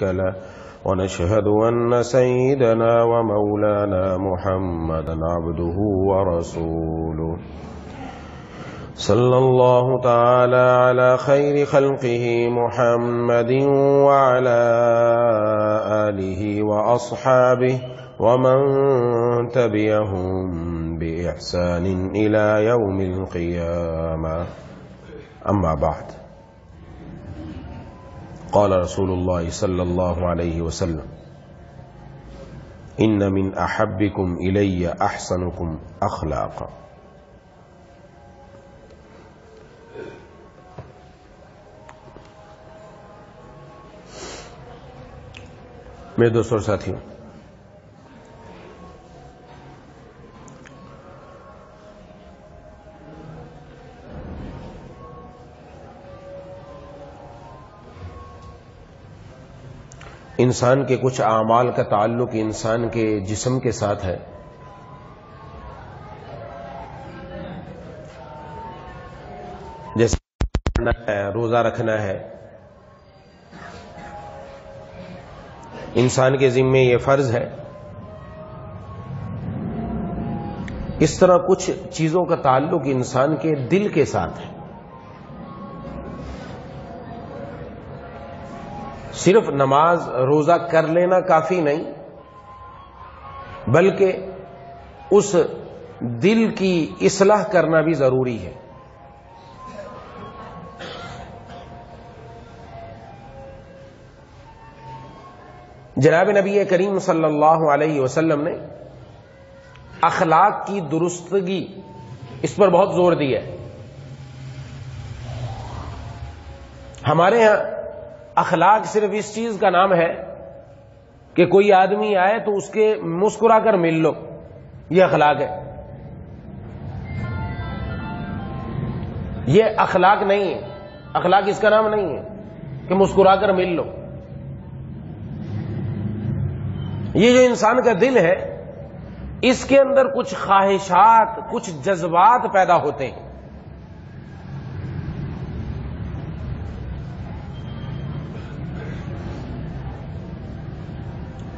له ونشهد أن سيدنا ومولانا محمدا عبده ورسوله صلى الله تعالى على خير خلقه محمد وعلى آله وأصحابه ومن تبعهم بإحسان إلى يوم القيامة. أما بعد، قال رسول الله صلى الله عليه وسلم: إن من أحبكم إلي أحسنكم أخلاقا. میرے دوستوں اور ساتھیوں، انسان کے کچھ اعمال کا تعلق انسان کے جسم کے ساتھ ہے. جیسے روزہ رکھنا ہے، انسان کے ذمے یہ فرض ہے. اس طرح کچھ چیزوں کا تعلق انسان کے دل کے ساتھ ہے. صرف نماز روزہ کر لینا کافی نہیں، بلکہ اس دل کی اصلاح کرنا بھی ضروری ہے. جناب نبی کریم صلی اللہ علیہ وسلم نے اخلاق کی درستگی اس پر بہت زور دیا ہے. ہمارے ہاں اخلاق صرف اس چیز کا نام ہے کہ کوئی آدمی آئے تو اس کے مسکرا کر مل لو، یہ اخلاق ہے. یہ اخلاق نہیں ہے. اخلاق اس کا نام نہیں ہے کہ مسکرا کر مل لو. یہ جو انسان کا دل ہے، اس کے اندر کچھ خواہشات، کچھ جذبات پیدا ہوتے ہیں.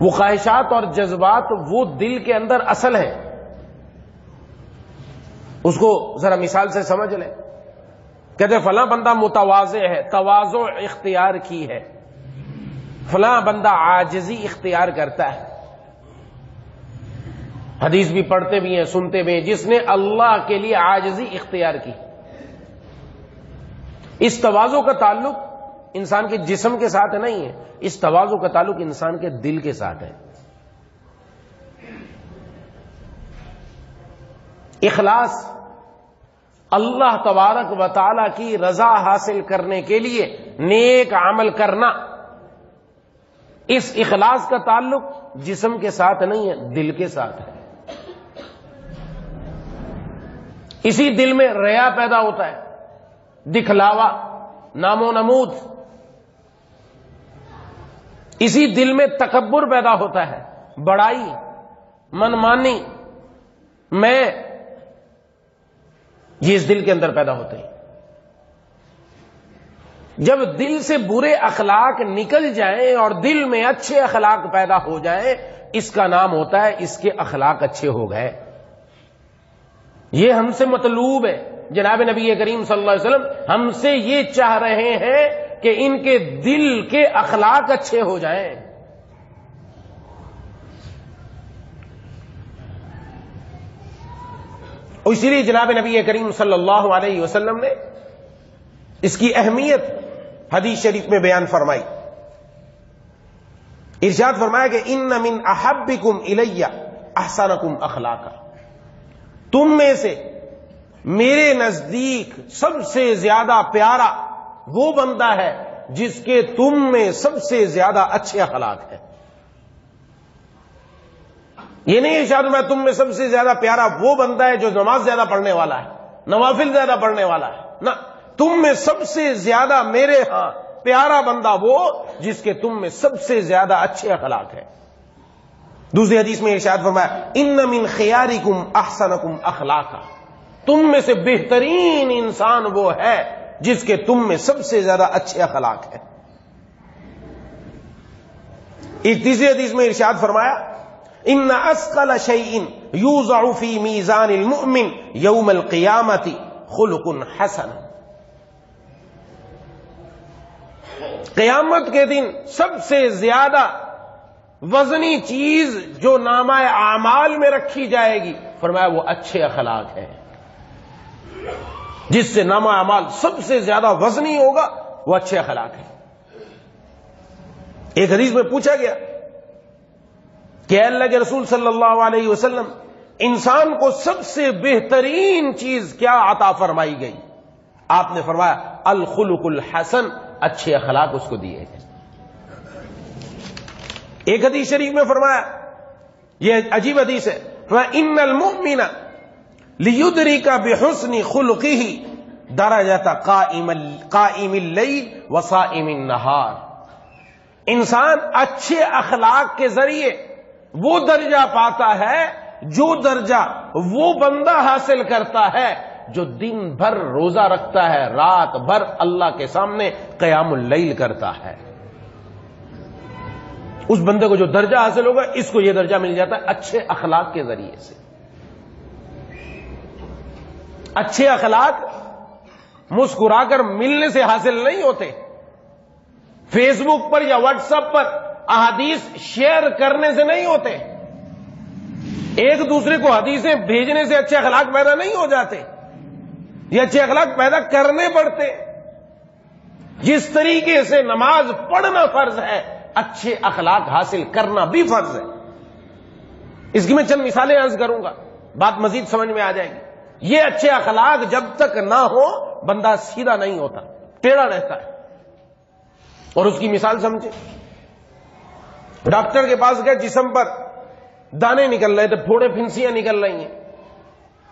وہ خواہشات اور جذبات وہ دل کے اندر اصل ہیں. اس کو ذرا مثال سے سمجھ لیں. کہتے فلاں بندہ متواضع ہے، تواضع اختیار کی ہے. فلاں بندہ عاجزی اختیار کرتا ہے. حدیث بھی پڑھتے بھی ہیں، سنتے بھی ہیں، جس نے اللہ کے لیے عاجزی اختیار کی. اس تواضع کا تعلق انسان کے جسم کے ساتھ نہیں ہے، اس تواضع کا تعلق انسان کے دل کے ساتھ ہے. اخلاص، اللہ تبارک و تعالی کی رضا حاصل کرنے کے لیے نیک عمل کرنا، اس اخلاص کا تعلق جسم کے ساتھ نہیں ہے، دل کے ساتھ ہے. اسی دل میں ریا پیدا ہوتا ہے، دکھلاوا، نام و نمود. اسی دل میں تکبر پیدا ہوتا ہے، بڑائی، منمانی، میں، یہ اس دل کے اندر پیدا ہوتے ہیں. جب دل سے برے اخلاق نکل جائیں اور دل میں اچھے اخلاق پیدا ہو جائیں، اس کا نام ہوتا ہے اس کے اخلاق اچھے ہو گئے. یہ ہم سے مطلوب ہے. جناب نبی کریم صلی اللہ علیہ وسلم ہم سے یہ چاہ رہے ہیں کہ ان کے دل کے اخلاق اچھے ہو جائیں. اور اسی لیے جناب نبی کریم صلی اللہ علیہ وسلم نے اس کی اہمیت حدیث شریف میں بیان فرمائی. ارشاد فرمایا کہ ان من احبکم الی احسنکم اخلاقا. تم میں سے میرے نزدیک سب سے زیادہ پیارا وہ بندہ ہے جس کے تم میں سب سے زیادہ اچھے اخلاق ہیں. یہ نہیں ارشاد میں تم میں سب سے زیادہ پیارا وہ بندہ ہے جو نماز زیادہ پڑھنے والا ہے، نوافل زیادہ پڑھنے والا ہے. نہ، تم میں سب سے زیادہ میرے ہاں پیارا بندہ وہ جس کے تم میں سب سے زیادہ اچھے اخلاق ہیں. دوسری حدیث میں ارشاد فرمایا ان من خیارکم احسنکم اخلاقا. تم میں سے بہترین انسان وہ ہے جس کے تم میں سب سے زیادہ اچھے اخلاق ہیں. ایک تیسری حدیث میں ارشاد فرمایا ان اثقل شیء یوضع فی میزان المؤمن یوم القیامۃ خلق حسن. قیامت کے دن سب سے زیادہ وزنی چیز جو نامہ اعمال میں رکھی جائے گی، فرمایا وہ اچھے اخلاق ہیں. جس سے نامہ اعمال سب سے زیادہ وزنی ہوگا وہ اچھے اخلاق ہیں. ایک حدیث میں پوچھا گیا کہ اللہ کے رسول صلی اللہ علیہ وسلم انسان کو سب سے بہترین چیز کیا عطا فرمائی گئی؟ آپ نے فرمایا الخلق الحسن، اچھے اخلاق اس کو دیے گئے. ایک حدیث شریف میں فرمایا، یہ عجیب حدیث ہے، ان المؤمن لیدرک بحسن خلقہ درجۃ قائم اللیل وصائم النہار. انسان اچھے اخلاق کے ذریعے وہ درجہ پاتا ہے جو درجہ وہ بندہ حاصل کرتا ہے جو دن بھر روزہ رکھتا ہے، رات بھر اللہ کے سامنے قیام اللیل کرتا ہے. اس بندے کو جو درجہ حاصل ہوگا اس کو یہ درجہ مل جاتا ہے اچھے اخلاق کے ذریعے سے. اچھے اخلاق مسکرا کر ملنے سے حاصل نہیں ہوتے، فیس بک پر یا واٹس ایپ پر احادیث شیئر کرنے سے نہیں ہوتے، ایک دوسرے کو حدیثیں بھیجنے سے اچھے اخلاق پیدا نہیں ہو جاتے، یہ اچھے اخلاق پیدا کرنے پڑتے. جس طریقے سے نماز پڑھنا فرض ہے، اچھے اخلاق حاصل کرنا بھی فرض ہے. اس کی میں چند مثالیں عرض کروں گا، بات مزید سمجھ میں آ جائے گی. یہ اچھے اخلاق جب تک نہ ہو بندہ سیدھا نہیں ہوتا، ٹیڑھا رہتا ہے. اور اس کی مثال سمجھے، ڈاکٹر کے پاس گئے، جسم پر دانے نکل رہے تھے، پھوڑے پھنسیاں نکل رہی ہیں،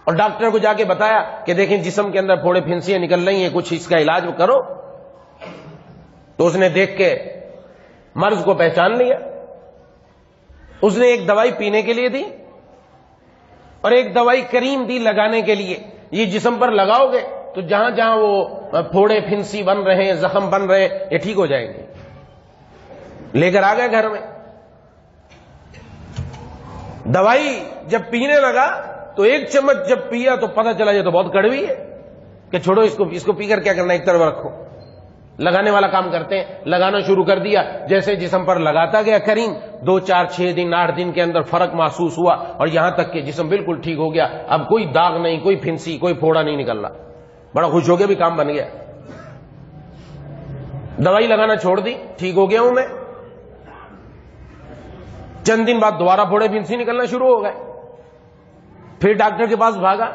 اور ڈاکٹر کو جا کے بتایا کہ دیکھیں جسم کے اندر پھوڑے پھنسیاں نکل رہی ہیں، کچھ اس کا علاج کرو. تو اس نے دیکھ کے مرض کو پہچان لیا. اس نے ایک دوائی پینے کے لیے دی اور ایک دوائی کریم دی لگانے کے لیے. یہ جسم پر لگاؤ گے تو جہاں جہاں وہ پھوڑے پھنسی بن رہے ہیں، زخم بن رہے ہیں، یہ ٹھیک ہو جائیں گے. لے کر آ گئے گھر میں. دوائی جب پینے لگا تو ایک چمچ جب پیا تو پتہ چلا یہ تو بہت کڑوی ہے، کہ چھوڑو اس کو پی کر کیا کرنا، ایک طرف رکھو. لگانے والا کام کرتے ہیں، لگانا شروع کر دیا. جیسے جسم پر لگاتا گیا کریم، 2 4 6 دن 8 دن کے اندر فرق محسوس ہوا، اور یہاں تک کہ جسم بالکل ٹھیک ہو گیا. اب کوئی داغ نہیں، کوئی پھنسی، کوئی پھوڑا نہیں نکل رہا. بڑا خوش ہو گیا، بھی کام بن گیا. دوائی لگانا چھوڑ دی، ٹھیک ہو گیا ہوں میں. چند دن بعد دوبارہ پھوڑے پھنسی نکلنا شروع ہو گئے. پھر ڈاکٹر کے پاس بھاگا،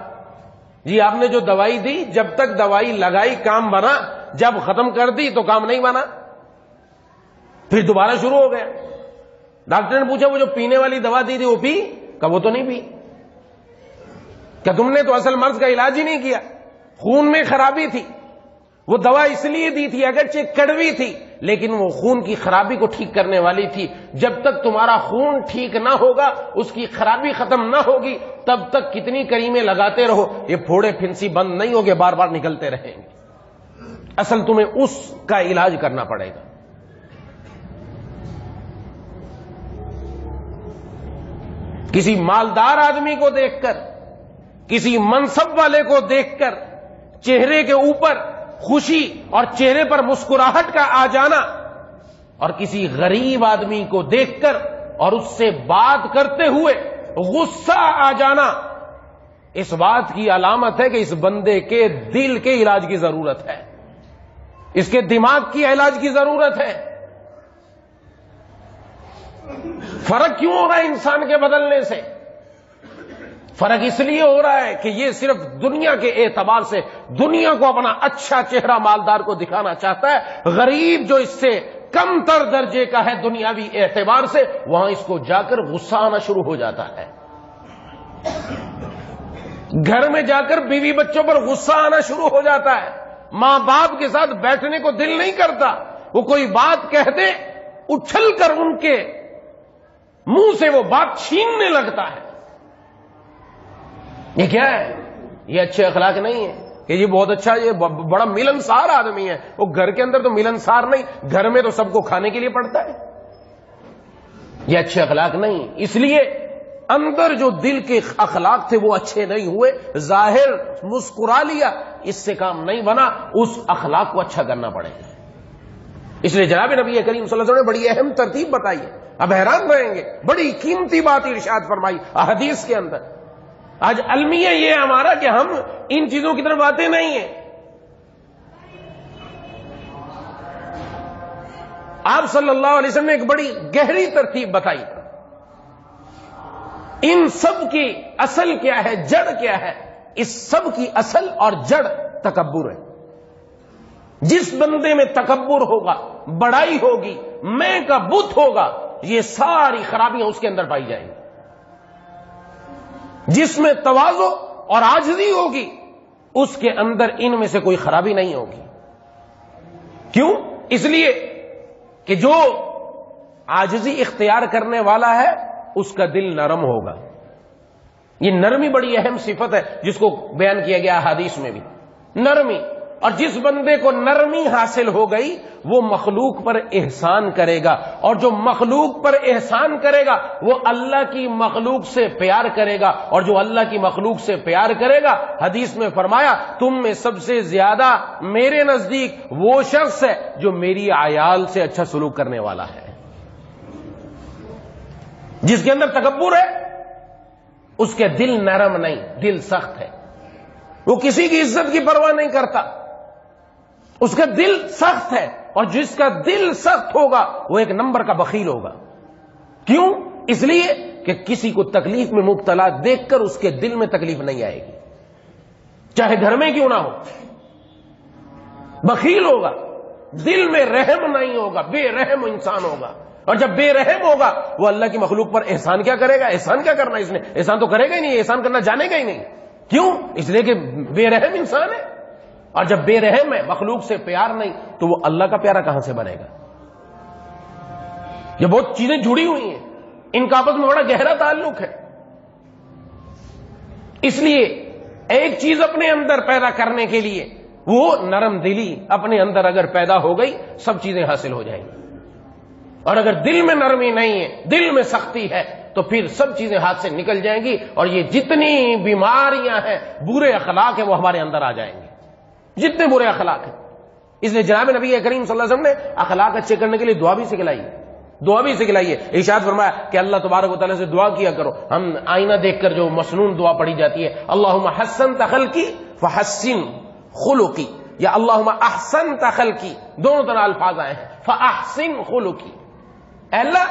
جی آپ نے جو دوائی دی، جب تک دوائی لگائی کام بنا، جب ختم کر دی تو کام نہیں بنا. پھر دوبارہ شروع ہو گیا. ڈاکٹر نے پوچھا وہ جو پینے والی دوا دی تھی وہ پی؟ کہ وہ تو نہیں پی. کہ تم نے تو اصل مرض کا علاج ہی نہیں کیا، خون میں خرابی تھی. وہ دوا اس لیے دی تھی اگرچہ کڑوی تھی لیکن وہ خون کی خرابی کو ٹھیک کرنے والی تھی. جب تک تمہارا خون ٹھیک نہ ہوگا، اس کی خرابی ختم نہ ہوگی، تب تک کتنی کریمیں لگاتے رہو یہ پھوڑے پھنسی بند نہیں ہوگے، بار بار نکلتے رہیں گے. اصل تمہیں اس کا علاج کرنا پڑے گا. کسی مالدار آدمی کو دیکھ کر، کسی منصب والے کو دیکھ کر چہرے کے اوپر خوشی اور چہرے پر مسکراہٹ کا آ جانا، اور کسی غریب آدمی کو دیکھ کر اور اس سے بات کرتے ہوئے غصہ آ جانا، اس بات کی علامت ہے کہ اس بندے کے دل کے علاج کی ضرورت ہے، اس کے دماغ کی علاج کی ضرورت ہے. فرق کیوں ہو رہا ہے انسان کے بدلنے سے؟ فرق اس لیے ہو رہا ہے کہ یہ صرف دنیا کے اعتبار سے دنیا کو اپنا اچھا چہرہ مالدار کو دکھانا چاہتا ہے. غریب جو اس سے کم تر درجے کا ہے دنیاوی اعتبار سے، وہاں اس کو جا کر غصہ آنا شروع ہو جاتا ہے. گھر میں جا کر بیوی بچوں پر غصہ آنا شروع ہو جاتا ہے. ماں باپ کے ساتھ بیٹھنے کو دل نہیں کرتا، وہ کوئی بات کہہ دے اچھل کر ان کے منہ سے وہ بات چھیننے لگتا ہے. یہ کیا ہے؟ یہ اچھے اخلاق نہیں ہے کہ یہ بہت اچھا، یہ بڑا ملنسار آدمی ہے. وہ گھر کے اندر تو ملنسار نہیں، گھر میں تو سب کو کھانے کے لیے پڑتا ہے. یہ اچھے اخلاق نہیں. اس لیے اندر جو دل کے اخلاق تھے وہ اچھے نہیں ہوئے. ظاہر مسکرا لیا اس سے کام نہیں بنا, اس اخلاق کو اچھا کرنا پڑے گا. اس لیے جناب نبی کریم صلی اللہ علیہ وسلم نے بڑی اہم ترتیب بتائی ہے. اب حیران رہیں گے, بڑی قیمتی بات ارشاد فرمائی احادیث کے اندر. آج المیہ یہ ہمارا کہ ہم ان چیزوں کی طرف آتے نہیں ہیں. آپ صلی اللہ علیہ وسلم نے ایک بڑی گہری ترتیب بتائی. ان سب کی اصل کیا ہے, جڑ کیا ہے؟ اس سب کی اصل اور جڑ تکبر ہے. جس بندے میں تکبر ہوگا, بڑائی ہوگی, میں کا بت ہوگا, یہ ساری خرابیاں اس کے اندر پائی جائیں گی. جس میں تواضع اور عاجزی ہوگی اس کے اندر ان میں سے کوئی خرابی نہیں ہوگی. کیوں؟ اس لیے کہ جو عاجزی اختیار کرنے والا ہے اس کا دل نرم ہوگا. یہ نرمی بڑی اہم صفت ہے جس کو بیان کیا گیا حدیث میں بھی, نرمی. اور جس بندے کو نرمی حاصل ہو گئی وہ مخلوق پر احسان کرے گا, اور جو مخلوق پر احسان کرے گا وہ اللہ کی مخلوق سے پیار کرے گا, اور جو اللہ کی مخلوق سے پیار کرے گا, حدیث میں فرمایا تم میں سب سے زیادہ میرے نزدیک وہ شخص ہے جو میری عیال سے اچھا سلوک کرنے والا ہے. جس کے اندر تکبر ہے اس کے دل نرم نہیں, دل سخت ہے. وہ کسی کی عزت کی پرواہ نہیں کرتا, اس کا دل سخت ہے. اور جس کا دل سخت ہوگا وہ ایک نمبر کا بخیل ہوگا. کیوں؟ اس لیے کہ کسی کو تکلیف میں مبتلا دیکھ کر اس کے دل میں تکلیف نہیں آئے گی, چاہے گھر میں کیوں نہ ہو. بخیل ہوگا, دل میں رحم نہیں ہوگا, بے رحم انسان ہوگا. اور جب بے رحم ہوگا وہ اللہ کی مخلوق پر احسان کیا کرے گا؟ احسان کیا کرنا اس نے؟ احسان تو کرے گا ہی نہیں, احسان کرنا جانے گا ہی نہیں. کیوں؟ اس لیے کہ بے رحم انسان ہے. اور جب بے رحم ہے, مخلوق سے پیار نہیں, تو وہ اللہ کا پیارا کہاں سے بنے گا؟ یہ بہت چیزیں جڑی ہوئی ہیں, ان کا آپس میں بڑا گہرا تعلق ہے. اس لیے ایک چیز اپنے اندر پیدا کرنے کے لیے وہ نرم دلی اپنے اندر اگر پیدا ہو گئی سب چیزیں حاصل ہو جائیں گی. اور اگر دل میں نرمی نہیں ہے, دل میں سختی ہے, تو پھر سب چیزیں ہاتھ سے نکل جائیں گی, اور یہ جتنی بیماریاں ہیں, برے اخلاق ہیں, وہ ہمارے اندر آ جائیں گے. جتنے برے اخلاق ہیں. اس لیے جناب نبی کریم صلی اللہ علیہ وسلم نے اخلاق اچھے کرنے کے لیے دعا بھی سکھلائی ہے. دعا بھی سکھلائی ہے. ارشاد فرمایا کہ اللہ تبارک و تعالیٰ سے دعا کیا کرو. ہم آئینہ دیکھ کر جو مسنون دعا پڑھی جاتی ہے, اللہم حسنت خلقی فحسن خلقی, یا اللہم احسنت خلقی, دونوں طرح الفاظ آئے ہیں, فاحسن خلقی. اے اللہ,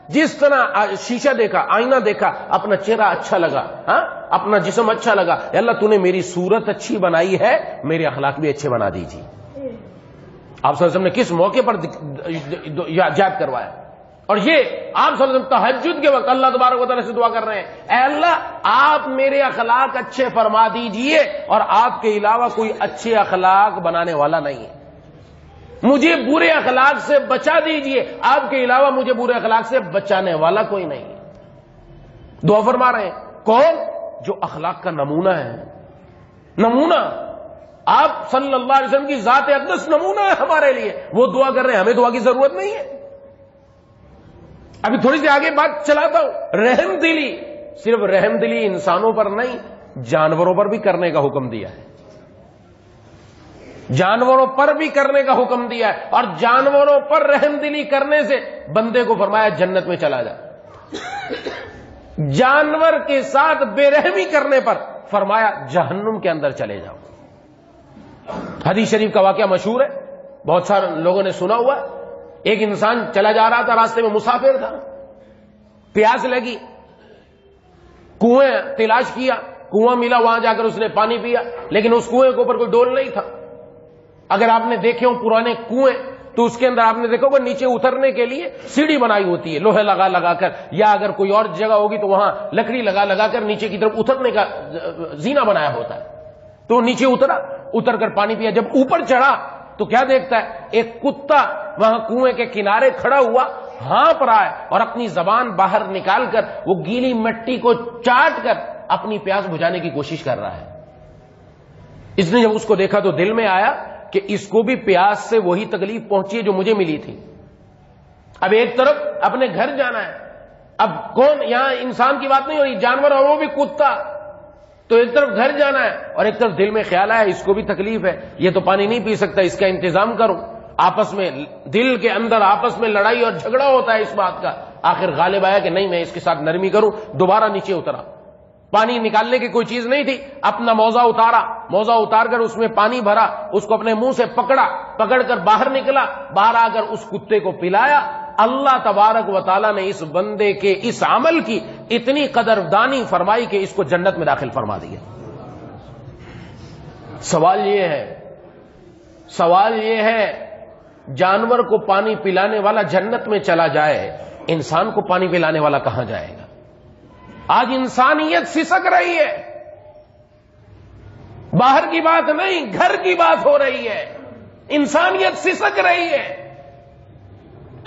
جس طرح شیشہ دیکھا, آئینہ دیکھا, اپنا چہرہ اچھا لگا, اپنا جسم اچھا لگا, اے اللہ تو نے میری صورت اچھی بنائی ہے, میرے اخلاق بھی اچھے بنا دیجیے. آپ صلی اللہ علیہ وسلم نے کس موقع پر یاد کروایا؟ اور یہ آپ صلی اللہ علیہ وسلم تہجد کے وقت اللہ تبارک و تعالیٰ سے دعا کر رہے ہیں, اے اللہ آپ میرے اخلاق اچھے فرما دیجئے, اور آپ کے علاوہ کوئی اچھے اخلاق بنانے والا نہیں ہے. مجھے برے اخلاق سے بچا دیجئے, آپ کے علاوہ مجھے برے اخلاق سے بچانے والا کوئی نہیں ہے. دعا فرما رہے ہیں. کون؟ جو اخلاق کا نمونہ ہے. نمونہ آپ صلی اللہ علیہ وسلم کی ذات اقدس نمونہ ہے ہمارے لیے, وہ دعا کر رہے ہیں, ہمیں دعا کی ضرورت نہیں ہے. ابھی تھوڑی سی آگے بات چلاتا ہوں. رحم دلی, صرف رحم دلی انسانوں پر نہیں, جانوروں پر بھی کرنے کا حکم دیا ہے. جانوروں پر بھی کرنے کا حکم دیا ہے, اور جانوروں پر رحم دلی کرنے سے بندے کو فرمایا جنت میں چلا جا. جانور کے ساتھ بے رحمی کرنے پر فرمایا جہنم کے اندر چلے جاؤ. حدیث شریف کا واقعہ مشہور ہے, بہت سارے لوگوں نے سنا ہوا. ایک انسان چلا جا رہا تھا, راستے میں مسافر تھا, پیاس لگی, کنویں تلاش کیا, کنواں ملا, وہاں جا کر اس نے پانی پیا, لیکن اس کنویں کے اوپر کوئی ڈول نہیں تھا. اگر آپ نے دیکھے ہوں پرانے کنویں تو اس کے اندر آپ نے دیکھا ہوگا نیچے اترنے کے لیے سیڑھی بنائی ہوتی ہے, لوہے لگا لگا کر, یا اگر کوئی اور جگہ ہوگی تو وہاں لکڑی لگا لگا کر نیچے کی طرف اترنے کا زینہ بنایا ہوتا ہے. تو نیچے اترا, اتر کر پانی پیا. جب اوپر چڑھا تو کیا دیکھتا ہے, ایک کتا وہاں کنویں کے کنارے کھڑا ہوا, ہانپ رہا ہے, اور اپنی زبان باہر نکال کر وہ گیلی مٹی کو چاٹ کر اپنی پیاس بجھانے کی کوشش کر رہا ہے. اس نے جب اس کو دیکھا تو دل میں آیا کہ اس کو بھی پیاس سے وہی تکلیف پہنچی ہے جو مجھے ملی تھی. اب ایک طرف اپنے گھر جانا ہے, اب کون یہاں انسان کی بات نہیں ہو رہی، جانور اور وہ بھی کتا، تو ایک طرف گھر جانا ہے اور ایک طرف دل میں خیال آیا اس کو بھی تکلیف ہے، یہ تو پانی نہیں پی سکتا، اس کا انتظام کروں، آپس میں دل کے اندر آپس میں لڑائی اور جھگڑا ہوتا ہے اس بات کا، آخر غالب آیا کہ نہیں میں اس کے ساتھ نرمی کروں، دوبارہ نیچے اترا، پانی نکالنے کی کوئی چیز نہیں تھی، اپنا موزہ اتارا، موزہ اتار کر اس میں پانی بھرا، اس کو اپنے منہ سے پکڑا، پکڑ کر باہر نکلا، باہر آ کر اس کتے کو پلایا۔ اللہ تبارک و تعالیٰ نے اس بندے کے اس عمل کی اتنی قدردانی فرمائی کہ اس کو جنت میں داخل فرما دیا۔ سوال یہ ہے جانور کو پانی پلانے والا جنت میں چلا جائے، انسان کو پانی پلانے والا کہاں جائے گا؟ آج انسانیت سسک رہی ہے، باہر کی بات نہیں گھر کی بات ہو رہی ہے، انسانیت سسک رہی ہے،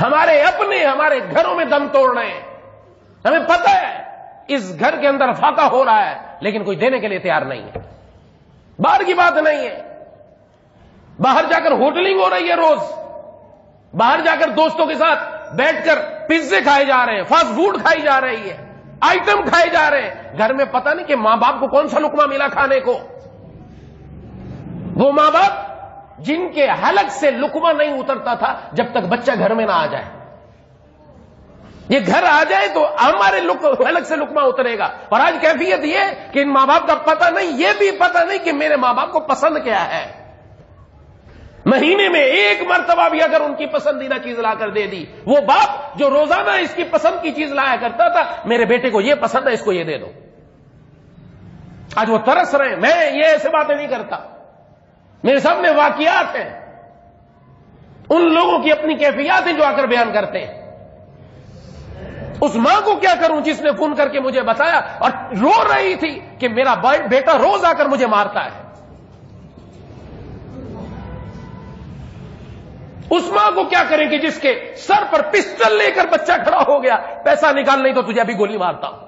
ہمارے گھروں میں دم توڑ رہے ہیں، ہمیں پتہ ہے اس گھر کے اندر فاقہ ہو رہا ہے لیکن کوئی دینے کے لیے تیار نہیں ہے، باہر کی بات نہیں ہے، باہر جا کر ہوٹلنگ ہو رہی ہے، روز باہر جا کر دوستوں کے ساتھ بیٹھ کر پیزے کھائے جا رہے ہیں، فاسٹ فوڈ کھائی جا رہی ہے، آئٹم کھائے جا رہے ہیں، گھر میں پتہ نہیں کہ ماں باپ کو کون سا لقمہ ملا کھانے کو، وہ ماں باپ جن کے حلق سے لقمہ نہیں اترتا تھا جب تک بچہ گھر میں نہ آ جائے، یہ گھر آ جائے تو ہمارے حلق سے لقمہ اترے گا، اور آج کیفیت یہ کہ ان ماں باپ کا پتہ نہیں، یہ بھی پتہ نہیں کہ میرے ماں باپ کو پسند کیا ہے، مہینے میں ایک مرتبہ بھی اگر ان کی پسندیدہ چیز لا کر دے دی، وہ باپ جو روزانہ اس کی پسند کی چیز لایا کرتا تھا، میرے بیٹے کو یہ پسند ہے اس کو یہ دے دو، آج وہ ترس رہے ہیں۔ میں یہ ایسے باتیں نہیں کرتا، میرے سامنے واقعات ہیں، ان لوگوں کی اپنی کیفیات ہیں جو آ کر بیان کرتے ہیں۔ اس ماں کو کیا کروں جس نے فون کر کے مجھے بتایا اور رو رہی تھی کہ میرا بیٹا روز آ کر مجھے مارتا ہے، اس ماں کو کیا کریں کہ جس کے سر پر پسٹل لے کر بچہ کھڑا ہو گیا، پیسہ نکال نہیں تو تجھے ابھی گولی مارتا ہوں۔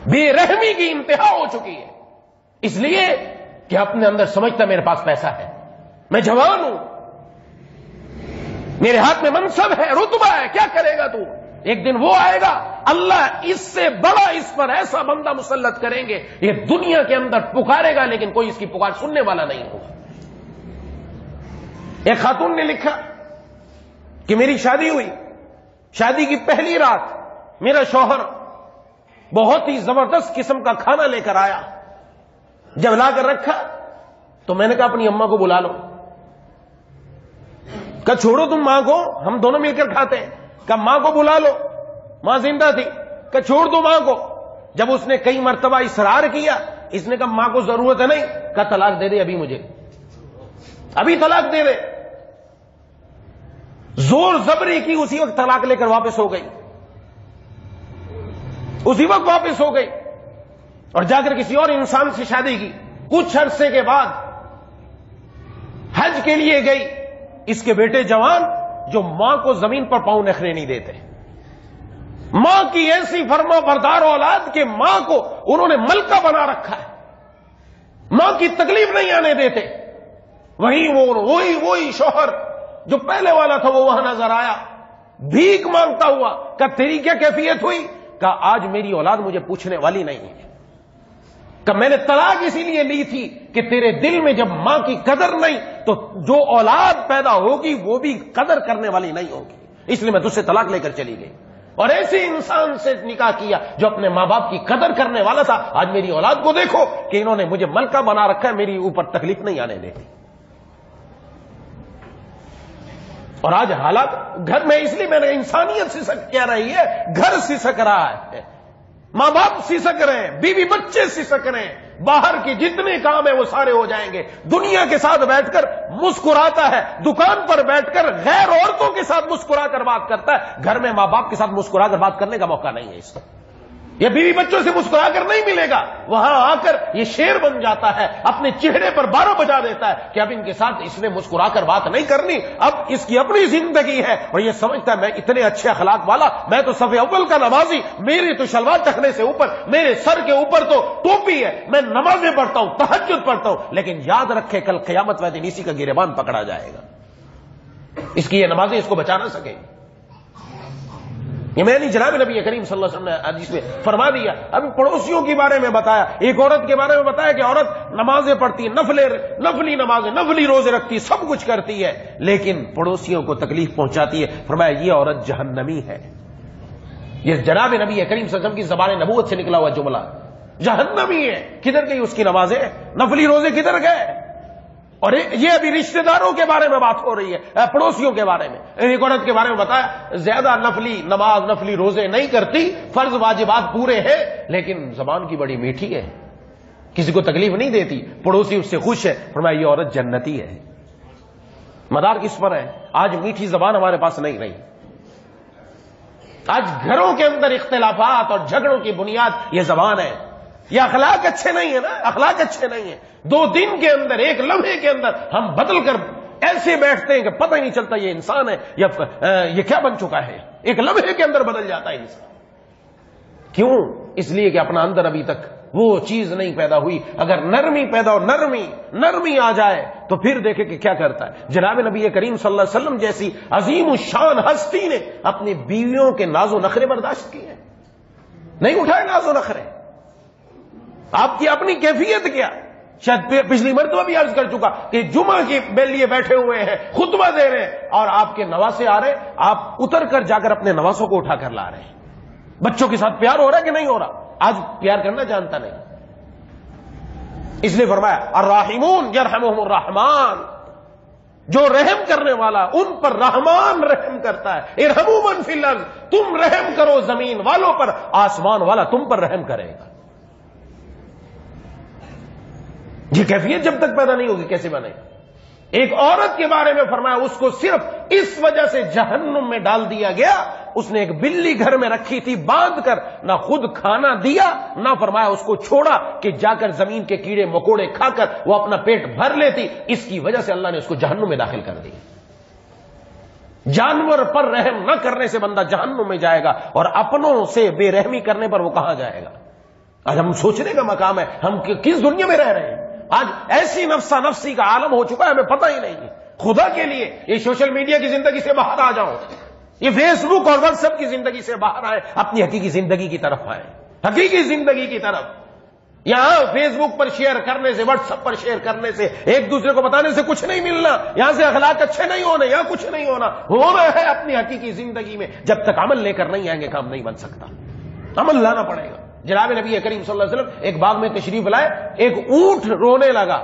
بے رحمی کی انتہا ہو چکی ہے، اس لیے کہ اپنے اندر سمجھتا میرے پاس پیسہ ہے، میں جوان ہوں، میرے ہاتھ میں منصب ہے، رتبہ ہے، کیا کرے گا تو؟ ایک دن وہ آئے گا اللہ اس سے بڑا اس پر ایسا بندہ مسلط کریں گے، یہ دنیا کے اندر پکارے گا لیکن کوئی اس کی پکار سننے والا نہیں ہوگا۔ ایک خاتون نے لکھا کہ میری شادی ہوئی، شادی کی پہلی رات میرا شوہر بہت ہی زبردست قسم کا کھانا لے کر آیا، جب لا کر رکھا تو میں نے کہا اپنی اماں کو بلا لو، کہا چھوڑو تم ماں کو، ہم دونوں مل کر کھاتے ہیں، کہا ماں کو بلا لو، ماں زندہ تھی، کہا چھوڑ دو ماں کو، جب اس نے کئی مرتبہ اصرار کیا، اس نے کہا ماں کو ضرورت ہے نہیں، کہا طلاق دے دے ابھی، مجھے ابھی طلاق دے دے، زور زبری کی، اسی وقت طلاق لے کر واپس ہو گئی، اسی وقت واپس ہو گئی اور جا کر کسی اور انسان سے شادی کی۔ کچھ عرصے کے بعد حج کے لیے گئی، اس کے بیٹے جوان جو ماں کو زمین پر پاؤں نخرے نہیں دیتے، ماں کی ایسی فرما بردار اولاد کہ ماں کو انہوں نے ملکہ بنا رکھا ہے، ماں کی تکلیف نہیں آنے دیتے۔ وہی شوہر جو پہلے والا تھا وہ وہاں نظر آیا، بھیک مانگتا ہوا، کہ تیری کیا کیفیت ہوئی؟ کہ آج میری اولاد مجھے پوچھنے والی نہیں ہے، کہ میں نے طلاق اسی لیے لی تھی کہ تیرے دل میں جب ماں کی قدر نہیں تو جو اولاد پیدا ہوگی وہ بھی قدر کرنے والی نہیں ہوگی، اس لیے میں تجھ سے طلاق لے کر چلی گئی، اور ایسے انسان سے نکاح کیا جو اپنے ماں باپ کی قدر کرنے والا تھا۔ آج میری اولاد کو دیکھو کہ انہوں نے مجھے ملکہ بنا رکھا ہے، میری اوپر تکلیف نہیں آنے دیتی۔ اور آج حالات گھر میں، اس لیے میں نے انسانیت سسک کیا رہی ہے، گھر سسک رہا ہے، ماں باپ سسک رہے ہیں، بیوی بچے سسک رہے ہیں، باہر کے جتنے کام ہیں وہ سارے ہو جائیں گے، دنیا کے ساتھ بیٹھ کر مسکراتا ہے، دکان پر بیٹھ کر غیر عورتوں کے ساتھ مسکرا کر بات کرتا ہے، گھر میں ماں باپ کے ساتھ مسکرا کر بات کرنے کا موقع نہیں ہے اس کو، یہ بیوی بچوں سے مسکرا کر نہیں ملے گا، وہاں آ کر یہ شیر بن جاتا ہے، اپنے چہرے پر 12 بجا دیتا ہے کہ اب ان کے ساتھ اس نے مسکرا کر بات نہیں کرنی، اب اس کی اپنی زندگی ہے، اور یہ سمجھتا ہے میں اتنے اچھے اخلاق والا، میں تو صف اول کا نمازی، میری تو شلوار ٹخنے سے اوپر، میرے سر کے اوپر تو ٹوپی ہے، میں نمازیں پڑھتا ہوں، تہجد پڑھتا ہوں، لیکن یاد رکھے کل قیامت والے دن اسی کا گریبان پکڑا جائے گا، اس کی یہ نمازیں اس کو بچا نہ سکے۔ یہ میں نہیں، جناب نبی کریم صلی اللہ علیہ وسلم نے حدیث میں فرما دیا. ابھی پڑوسیوں کے بارے میں بتایا، ایک عورت کے بارے میں بتایا کہ عورت نمازیں پڑھتی، نفلی نمازیں، نفلی روزے رکھتی، سب کچھ کرتی ہے، لیکن پڑوسیوں کو تکلیف پہنچاتی ہے. فرمایا یہ عورت جہنمی ہے. یہ جناب نبی کریم صلی اللہ علیہ وسلم کی زبان نبوت سے نکلا ہوا جملہ، جہنمی ہے. کدھر گئی اس کی نمازیں، نفلی روزے کدھر گئے؟ اور یہ ابھی رشتہ داروں کے بارے میں بات ہو رہی ہے، پڑوسیوں کے بارے میں. ایک عورت کے بارے میں بتایا زیادہ نفلی نماز، نفلی روزے نہیں کرتی، فرض واجبات پورے ہیں، لیکن زبان کی بڑی میٹھی ہے، کسی کو تکلیف نہیں دیتی، پڑوسی اس سے خوش ہے. فرمایا یہ عورت جنتی ہے. مدار کس پر ہے؟ آج میٹھی زبان ہمارے پاس نہیں رہی. آج گھروں کے اندر اختلافات اور جھگڑوں کی بنیاد یہ زبان ہے. یہ اخلاق اچھے نہیں ہے نا، اخلاق اچھے نہیں ہیں. 2 دن کے اندر، 1 لمحے کے اندر ہم بدل کر ایسے بیٹھتے ہیں کہ پتہ ہی نہیں چلتا یہ انسان ہے یا یہ کیا بن چکا ہے. 1 لمحے کے اندر بدل جاتا ہے انسان. کیوں؟ اس لیے کہ اپنا اندر ابھی تک وہ چیز نہیں پیدا ہوئی. اگر نرمی پیدا ہو، نرمی آ جائے تو پھر دیکھیں کہ کیا کرتا ہے. جناب نبی کریم صلی اللہ علیہ وسلم جیسی عظیم الشان ہستی نے اپنی بیویوں کے ناز و نخرے برداشت کیے، نہیں اٹھائے ناز و نخرے. آپ کی اپنی کیفیت کیا؟ شاید پچھلی مرتبہ بھی عرض کر چکا کہ جمعہ کے لیے بیٹھے ہوئے ہیں، خطبہ دے رہے ہیں، اور آپ کے نواسے آ رہے، آپ اتر کر جا کر اپنے نواسوں کو اٹھا کر لا رہے ہیں. بچوں کے ساتھ پیار ہو رہا ہے کہ نہیں ہو رہا؟ آج پیار کرنا جانتا نہیں. اس لیے فرمایا الراحمون یرحمہم الرحمن، جو رحم کرنے والا ان پر رحمان رحم کرتا ہے. ارحموا من فی الارض، تم رحم کرو زمین والوں پر، آسمان والا تم پر رحم کرے گا. یہ کیفیت جب تک پیدا نہیں ہوگی کیسے بنے گا؟ ایک عورت کے بارے میں فرمایا اس کو صرف اس وجہ سے جہنم میں ڈال دیا گیا، اس نے ایک بلی گھر میں رکھی تھی باندھ کر، نہ خود کھانا دیا، نہ فرمایا اس کو چھوڑا کہ جا کر زمین کے کیڑے مکوڑے کھا کر وہ اپنا پیٹ بھر لیتی. اس کی وجہ سے اللہ نے اس کو جہنم میں داخل کر دیا. جانور پر رحم نہ کرنے سے بندہ جہنم میں جائے گا، اور اپنوں سے بے رحمی کرنے پر وہ کہاں جائے گا؟ آج ہم سوچنے کا مقام ہے ہم کس دنیا میں رہ رہے ہیں. آج ایسی نفسا نفسی کا عالم ہو چکا ہے ہمیں پتہ ہی نہیں ہے. خدا کے لیے یہ سوشل میڈیا کی زندگی سے باہر آ جاؤ، یہ فیس بک اور واٹس ایپ کی زندگی سے باہر آئے، اپنی حقیقی زندگی کی طرف آئے، حقیقی زندگی کی طرف. یہاں فیس بک پر شیئر کرنے سے، واٹس ایپ پر شیئر کرنے سے، ایک دوسرے کو بتانے سے کچھ نہیں ملنا. یہاں سے اخلاق اچھے نہیں ہونے، یہاں کچھ نہیں ہونا ہے اپنی حقیقی زندگی میں. جب تک عمل لے کر نہیں آئیں گے کام نہیں بن سکتا، عمل لانا پڑے گا. جناب نبی کریم صلی اللہ علیہ وسلم ایک باغ میں تشریف لائے، ایک اونٹ رونے لگا،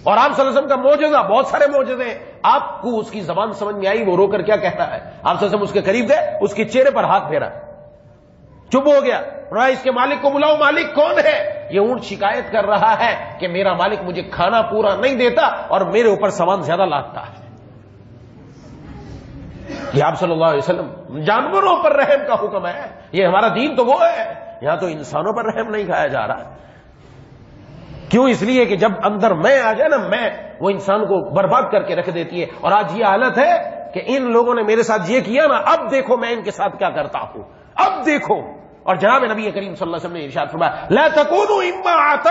اور آپ صلی اللہ علیہ وسلم کا معجزہ، بہت سارے معجزے ہیں، آپ کو اس کی زبان سمجھ میں آئی وہ رو کر کیا کہتا ہے. آپ صلی اللہ علیہ وسلم اس کے قریب گئے، اس کے چہرے پر ہاتھ پھیرا، چپ ہو گیا. اس کے مالک کو بلاؤ، مالک کون ہے؟ یہ اونٹ شکایت کر رہا ہے کہ میرا مالک مجھے کھانا پورا نہیں دیتا اور میرے اوپر سامان زیادہ لاتا ہے. یہ آپ صلی اللہ علیہ وسلم جانوروں پر رحم کا حکم ہے. یہ ہمارا دین تو وہ ہے، یہاں تو انسانوں پر رحم نہیں کھایا جا رہا. کیوں؟ اس لیے کہ جب اندر میں آ جائے نا، میں وہ انسان کو برباد کر کے رکھ دیتی ہے. اور آج یہ حالت ہے کہ ان لوگوں نے میرے ساتھ یہ کیا نا، اب دیکھو میں ان کے ساتھ کیا کرتا ہوں، اب دیکھو. اور جناب نبی کریم صلی اللہ علیہ وسلم نے ارشاد فرمایا لا تکونوا امعاتا،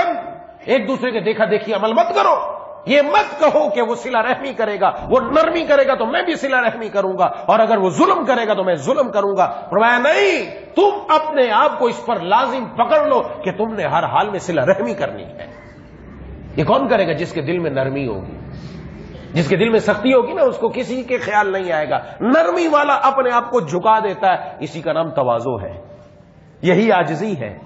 ایک دوسرے کے دیکھا دیکھی عمل مت کرو. یہ مت کہو کہ وہ صلہ رحمی کرے گا، وہ نرمی کرے گا تو میں بھی صلہ رحمی کروں گا، اور اگر وہ ظلم کرے گا تو میں ظلم کروں گا. فرمایا نہیں، تم اپنے آپ کو اس پر لازم پکڑ لو کہ تم نے ہر حال میں صلہ رحمی کرنی ہے. یہ کون کرے گا؟ جس کے دل میں نرمی ہوگی. جس کے دل میں سختی ہوگی نا، اس کو کسی کے خیال نہیں آئے گا. نرمی والا اپنے آپ کو جھکا دیتا ہے، اسی کا نام تواضع ہے، یہی عاجزی ہے،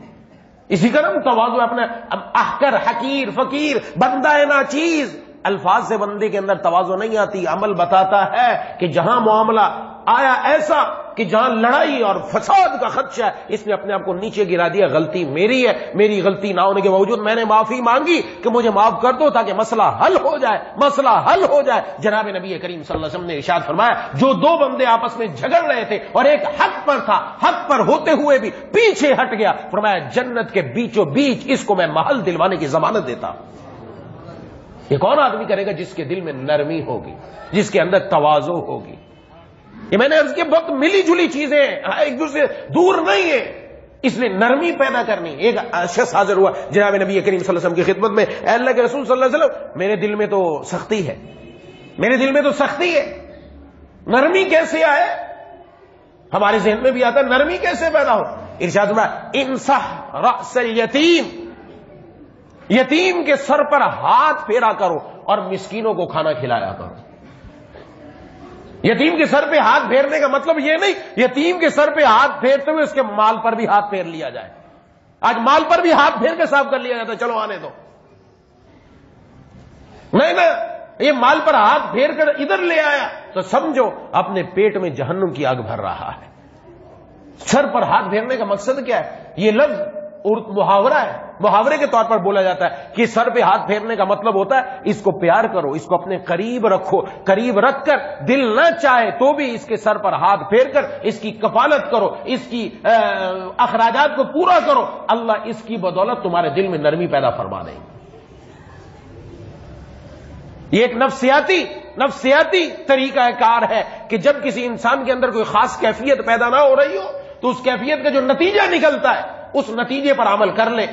اسی کا نام تواضع ہے. اپنا احقر، حقیر، فقیر، بندہ ناچیز، الفاظ سے بندے کے اندر تواضع نہیں آتی. عمل بتاتا ہے کہ جہاں معاملہ آیا ایسا کہ جہاں لڑائی اور فساد کا خدشہ ہے، اس نے اپنے آپ کو نیچے گرا دیا. غلطی میری ہے، میری غلطی نہ ہونے کے باوجود میں نے معافی مانگی کہ مجھے معاف کر دو تاکہ مسئلہ حل ہو جائے، مسئلہ حل ہو جائے. جناب نبی کریم صلی اللہ علیہ وسلم نے ارشاد فرمایا جو 2 بندے آپس میں جھگڑ رہے تھے اور ایک حق پر تھا، حق پر ہوتے ہوئے بھی پیچھے ہٹ گیا، فرمایا جنت کے بیچوں بیچ اس کو میں محل دلوانے کی ضمانت دیتا ہوں. یہ کون آدمی کرے گا؟ جس کے دل میں نرمی ہوگی، جس کے اندر تواضع ہوگی. یہ میں نے عرض کیا بہت ملی جلی چیزیں ایک دوسرے دور نہیں ہے، اس لیے نرمی پیدا کرنی. ایک شخص حاضر ہوا جناب نبی کریم صلی اللہ علیہ وسلم کی خدمت میں، اے اللہ کے رسول صلی اللہ علیہ وسلم، میرے دل میں تو سختی ہے، میرے دل میں تو سختی ہے، نرمی کیسے آئے؟ ہمارے ذہن میں بھی آتا ہے نرمی کیسے پیدا ہو. ارشاد ہوا انصح رأس الیتیم، یتیم کے سر پر ہاتھ پھیرا کرو اور مسکینوں کو کھانا کھلایا کرو. یتیم کے سر پہ ہاتھ پھیرنے کا مطلب یہ نہیں یتیم کے سر پہ ہاتھ پھیرتے ہوئے اس کے مال پر بھی ہاتھ پھیر لیا جائے. آج مال پر بھی ہاتھ پھیر کے صاف کر لیا جاتا ہے، چلو آنے دو. نہیں نا، یہ مال پر ہاتھ پھیر کر ادھر لے آیا تو سمجھو اپنے پیٹ میں جہنم کی آگ بھر رہا ہے. سر پر ہاتھ پھیرنے کا مقصد کیا ہے؟ یہ لفظ محاورہ ہے، محاورے کے طور پر بولا جاتا ہے کہ سر پہ ہاتھ پھیرنے کا مطلب ہوتا ہے اس کو پیار کرو، اس کو اپنے قریب رکھو، قریب رکھ کر دل نہ چاہے تو بھی اس کے سر پر ہاتھ پھیر کر اس کی کفالت کرو، اس کی اخراجات کو پورا کرو. اللہ اس کی بدولت تمہارے دل میں نرمی پیدا فرما دیں گے. یہ ایک نفسیاتی طریقہ کار ہے کہ جب کسی انسان کے اندر کوئی خاص کیفیت پیدا نہ ہو رہی ہو تو اس کیفیت کا جو نتیجہ نکلتا ہے اس نتیجے پر عمل کر لے.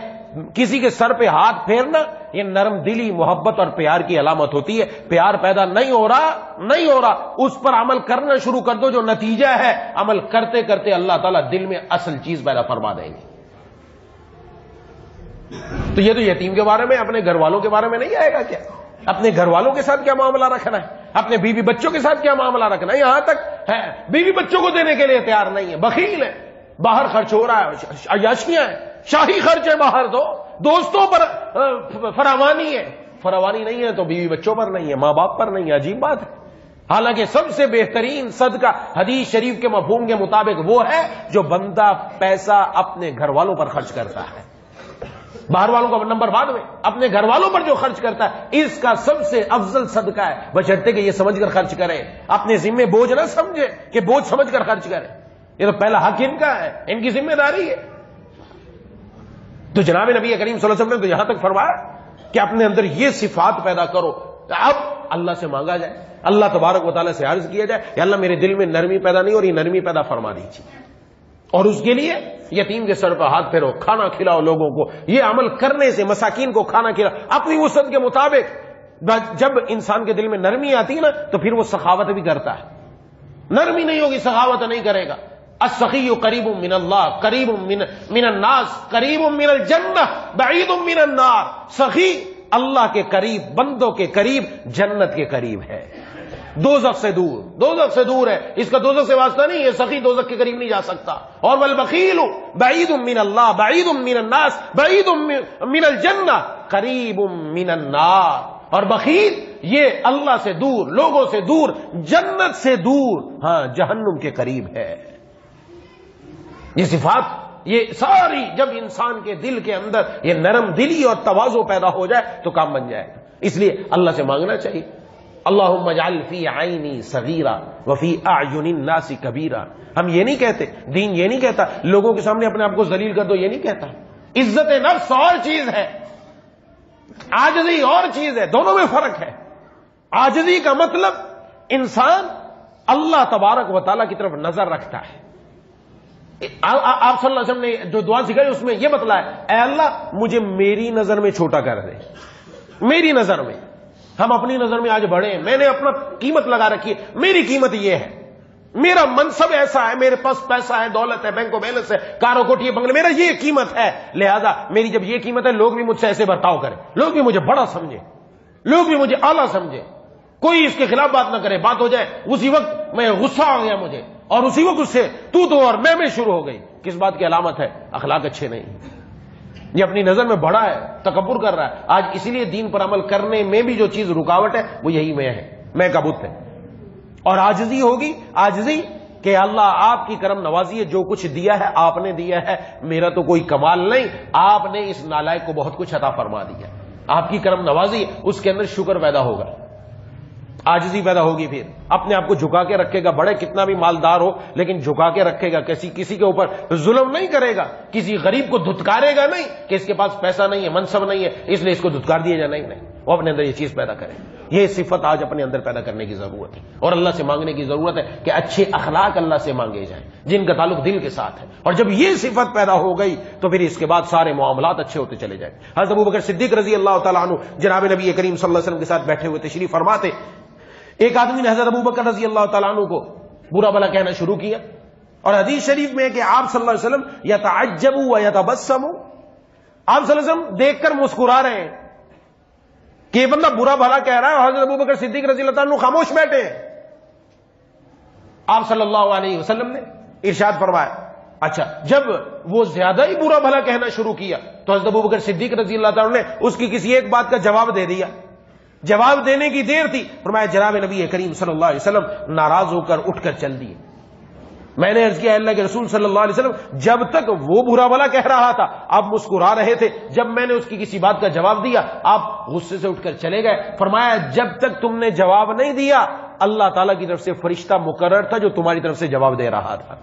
کسی کے سر پہ ہاتھ پھیرنا یہ نرم دلی، محبت اور پیار کی علامت ہوتی ہے. پیار پیدا نہیں ہو رہا اس پر عمل کرنا شروع کر دو. جو نتیجہ ہے عمل کرتے کرتے اللہ تعالیٰ دل میں اصل چیز پیدا فرما دیں گے. تو یہ تو یتیم کے بارے میں، اپنے گھر والوں کے بارے میں نہیں آئے گا کیا؟ اپنے گھر والوں کے ساتھ کیا معاملہ رکھنا ہے، اپنے بیوی بچوں کے ساتھ کیا معاملہ رکھنا ہے. یہاں تک ہے بیوی بچوں کو دینے کے لیے تیار نہیں ہے، بخیل ہے. باہر خرچ ہو رہا ہے، عیاشیاں ہیں، شاہی خرچ ہے باہر دو، دوستوں پر فراوانی ہے. فراوانی نہیں ہے تو بیوی بچوں پر نہیں ہے، ماں باپ پر نہیں ہے. عجیب بات ہے. حالانکہ سب سے بہترین صدقہ حدیث شریف کے مفہوم کے مطابق وہ ہے جو بندہ پیسہ اپنے گھر والوں پر خرچ کرتا ہے. باہر والوں کا نمبر بعد میں، اپنے گھر والوں پر جو خرچ کرتا ہے اس کا سب سے افضل صدقہ ہے، بشرطے کہ یہ سمجھ کر خرچ کرے، اپنے ذمے بوجھ نہ سمجھے کہ بوجھ سمجھ کر خرچ کرے. یہ تو پہلا حق ان کا ہے، ان کی ذمہ داری ہے. تو جناب نبی کریم صلی اللہ علیہ وسلم نے تو یہاں تک فرمایا کہ اپنے اندر یہ صفات پیدا کرو. اب اللہ سے مانگا جائے، اللہ تبارک و تعالیٰ سے عرض کیا جائے کہ اللہ میرے دل میں نرمی پیدا نہیں ہو رہی، نرمی پیدا فرما دیجیے. اور اس کے لیے یتیم کے سر پر ہاتھ پھیرو، کھانا کھلاؤ لوگوں کو. یہ عمل کرنے سے مساکین کو کھانا کھلاؤ اپنی وسعت کے مطابق. جب انسان کے دل میں نرمی آتی ہے نا تو پھر وہ سخاوت بھی کرتا ہے. نرمی نہیں ہوگی سخاوت نہیں کرے گا. السخی قریب من اللہ، قریب من الناس، قریب من الجنہ، بعید من النار. سخی اللہ کے قریب، بندوں کے قریب، جنت کے قریب ہے، دوزخ سے دور ہے. اس کا دوزخ سے واسطہ نہیں ہے، سخی دوزخ کے قریب نہیں جا سکتا. اور والبخیل بعید من اللہ، بعید من الناس، بعید من الجنہ، قریب من النار. اور بخیل یہ اللہ سے دور، لوگوں سے دور، جنت سے دور، ہاں جہنم کے قریب ہے. یہ صفات یہ ساری جب انسان کے دل کے اندر یہ نرم دلی اور تواضع پیدا ہو جائے تو کام بن جائے گا. اس لیے اللہ سے مانگنا چاہیے. اللہم اجعل فی عینی صغیرہ وفی اعین الناس کبیرہ. ہم یہ نہیں کہتے، دین یہ نہیں کہتا لوگوں کے سامنے اپنے آپ کو ذلیل کر دو، یہ نہیں کہتا. عزت نفس اور چیز ہے، عاجزی اور چیز ہے، دونوں میں فرق ہے. عاجزی کا مطلب انسان اللہ تبارک و تعالیٰ کی طرف نظر رکھتا ہے. آپ صلی اللہ علیہ وسلم نے جو دعا سکھائی اس میں یہ بتلایا، اے اللہ مجھے میری نظر میں چھوٹا کر دے. میری نظر میں، ہم اپنی نظر میں آج بڑے ہیں، میں نے اپنا قیمت لگا رکھی ہے، میری قیمت یہ ہے، میرا منصب ایسا ہے، میرے پاس پیسہ ہے، دولت ہے، بینک و بیلنس ہے، کارو کوٹھی بنگلے، میرا یہ قیمت ہے، لہذا میری جب یہ قیمت ہے لوگ بھی مجھ سے ایسے برتاؤ کریں، لوگ بھی مجھے بڑا سمجھے، لوگ بھی مجھے اعلیٰ سمجھے، کوئی اس کے خلاف بات نہ کرے. بات ہو جائے اسی وقت میں غصہ آ گیا مجھے، اور اسی وقت اس سے تو اور میں شروع ہو گئی. کس بات کی علامت ہے؟ اخلاق اچھے نہیں. یہ اپنی نظر میں بڑا ہے، تکبر کر رہا ہے. آج اسی لیے دین پر عمل کرنے میں بھی جو چیز رکاوٹ ہے وہ یہی میں کا بت ہے. اور عاجزی ہوگی، عاجزی کہ اللہ آپ کی کرم نوازی ہے، جو کچھ دیا ہے آپ نے دیا ہے، میرا تو کوئی کمال نہیں، آپ نے اس نالائق کو بہت کچھ عطا فرما دیا، آپ کی کرم نوازی، اس کے اندر شکر پیدا ہوگا، عاجزی پیدا ہوگی. پھر اپنے آپ کو جھکا کے رکھے گا، بڑے کتنا بھی مالدار ہو لیکن جھکا کے رکھے گا، کسی کے اوپر ظلم نہیں کرے گا، کسی غریب کو دھتکارے گا نہیں کہ اس کے پاس پیسہ نہیں ہے، منصب نہیں ہے اس لیے اس کو دھتکار دیا جائے. نہیں، وہ اپنے اندر یہ چیز پیدا کرے. یہ صفت آج اپنے اندر پیدا کرنے کی ضرورت ہے، اور اللہ سے مانگنے کی ضرورت ہے کہ اچھے اخلاق اللہ سے مانگے جائیں جن کا تعلق دل کے ساتھ ہے. اور جب یہ صفت پیدا ہو گئی تو پھر اس کے بعد سارے معاملات اچھے ہوتے چلے جائیں. حضرت ابوبکر صدیق رضی اللہ تعالیٰ عنہ جناب نبی کریم صلی اللہ علیہ وسلم کے ساتھ بیٹھے ہوئے تشریف فرماتے. ایک آدمی نے حضرت ابوبکر رضی اللہ تعالیٰ عنہ کو برا بھلا کہنا شروع کیا. اور حدیث شریف میں ہے کہ آپ صلی اللہ علیہ وسلم یتعجبوا ویتبسموا، آپ صلی اللہ علیہ وسلم دیکھ کر مسکرا رہے ہیں کہ یہ بندہ برا بھلا کہہ رہا ہے، اور حضرت ابوبکر صدیق رضی اللہ تعالیٰ عنہ خاموش بیٹھے ہیں. آپ صلی اللہ علیہ وسلم نے ارشاد فرمایا. اچھا، جب وہ زیادہ ہی برا بھلا کہنا شروع کیا تو حضرت ابوبکر صدیق رضی اللہ تعالیٰ عنہ نے اس کی کسی ایک بات کا جواب دے دیا. جواب دینے کی دیر تھی، فرمایا جناب نبی کریم صلی اللہ علیہ وسلم ناراض ہو کر اٹھ کر چل دیے. میں نے عرض کیا اللہ کے رسول صلی اللہ علیہ وسلم، جب تک وہ برا بھلا کہہ رہا تھا آپ مسکرا رہے تھے، جب میں نے اس کی کسی بات کا جواب دیا آپ غصے سے اٹھ کر چلے گئے. فرمایا جب تک تم نے جواب نہیں دیا اللہ تعالیٰ کی طرف سے فرشتہ مقرر تھا جو تمہاری طرف سے جواب دے رہا تھا،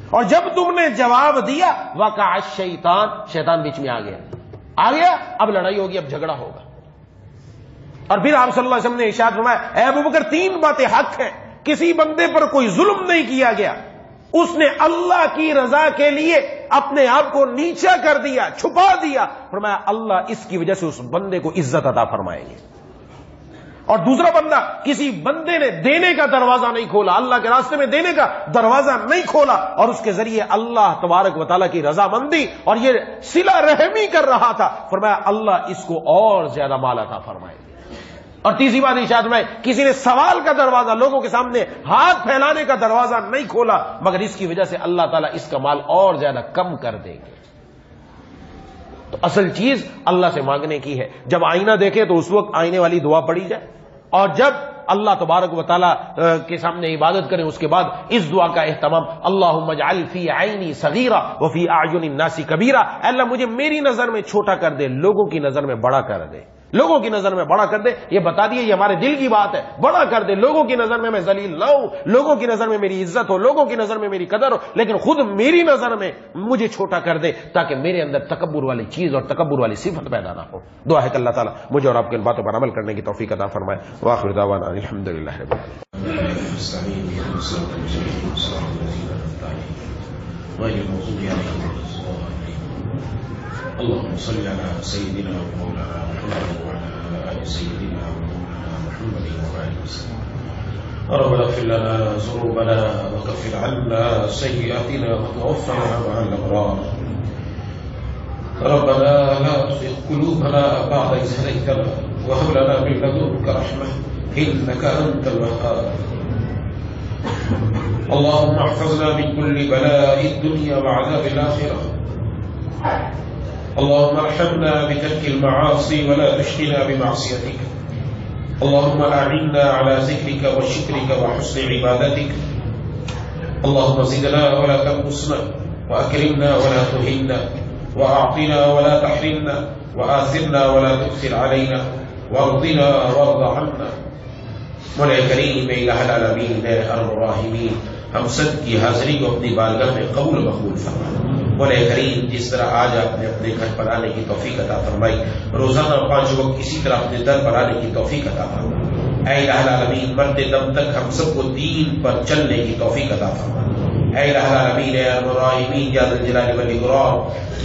اور جب تم نے جواب دیا وقع الشیطان، شیطان بیچ میں آ گیا، اب لڑائی ہوگی، اب جھگڑا ہوگا. اور پھر آپ صلی اللہ علیہ وسلم نے ارشاد فرمایا اے ابوبکر تین باتیں حق ہیں، کسی بندے پر کوئی ظلم نہیں کیا گیا، اس نے اللہ کی رضا کے لیے اپنے آپ کو نیچا کر دیا، چھپا دیا، فرمایا اللہ اس کی وجہ سے اس بندے کو عزت عطا فرمائیں گے. اور دوسرا بندہ، کسی بندے نے دینے کا دروازہ نہیں کھولا، اللہ کے راستے میں دینے کا دروازہ نہیں کھولا، اور اس کے ذریعے اللہ تبارک و تعالیٰ کی رضامندی اور یہ صلہ رحمی کر رہا تھا، فرمایا اللہ اس کو اور زیادہ مال عطا فرمائے گے. اور تیسری بات ارشاد میں، کسی نے سوال کا دروازہ، لوگوں کے سامنے ہاتھ پھیلانے کا دروازہ نہیں کھولا، مگر اس کی وجہ سے اللہ تعالیٰ اس کا مال اور زیادہ کم کر دیں گے. تو اصل چیز اللہ سے مانگنے کی ہے. جب آئینہ دیکھے تو اس وقت آئینے والی دعا پڑھی جائے، اور جب اللہ تبارک و تعالیٰ کے سامنے عبادت کریں اس کے بعد اس دعا کا اہتمام، اللہم اجعل فی عینی صغیرہ وفی اعین الناس کبیرہ، اللہ مجھے میری نظر میں چھوٹا کر دے، لوگوں کی نظر میں بڑا کر دے، لوگوں کی نظر میں بڑا کر دے. یہ بتا دیے یہ ہمارے دل کی بات ہے، بڑا کر دے، لوگوں کی نظر میں ذلیل نہ ہوں، لوگوں کی نظر میں میری عزت ہو، لوگوں کی نظر میں میری قدر ہو، لیکن خود میری نظر میں مجھے چھوٹا کر دے تاکہ میرے اندر تکبر والی چیز اور تکبر والی صفت پیدا نہ ہو. دعا ہے کہ اللہ تعالیٰ مجھے اور آپ کی ان باتوں پر عمل کرنے کی توفیق عطا فرمائے. وآخر دعوانا الحمدللہ رب العالمین. اللهم صل على سيدنا ومولانا محمد وعلى آل سيدنا ومولانا محمد وآله وسلم. ربنا اغفر لنا ذنوبنا وكفر عنا سيئاتنا وتوفنا مع الأبرار. ربنا لا تزغ قلوبنا بعد إذ هديتنا وهب لنا من لدنك رحمة إنك أنت الوهاب. اللهم احفظنا من كل بلاء الدنيا وعذاب الآخرة. اللهم ارحمنا بترك المعاصي ولا تشغلنا بمعصيتك. اللهم أعنا على ذكرك وشكرك وحسن عبادتك. اللهم زدنا ولا تنقصنا، وأكرمنا ولا تهنا، وأعطنا ولا تحرمنا، وآثرنا ولا تؤثر علينا، وارضنا وارض عنا. مولا کریم الہ العالمین ارحم الراحمین، ہم سب کی حاضری کو اپنی بارگاہ میں قبول مقبول فرما. مولا کریم جس طرح آج آپ نے اپنے گھر پر آنے کی توفیق عطا فرمائی، روزانہ 5 وقت اسی طرح اپنے در پر آنے کی توفیق عطا فرمائی. اے الہ العالمین مرتے دم تک ہم سب کو دین پر چلنے کی توفیق عطا فرمائی. اے الہ العالمین اے ارحم الراحمین یا ذا الجلال والاکرام،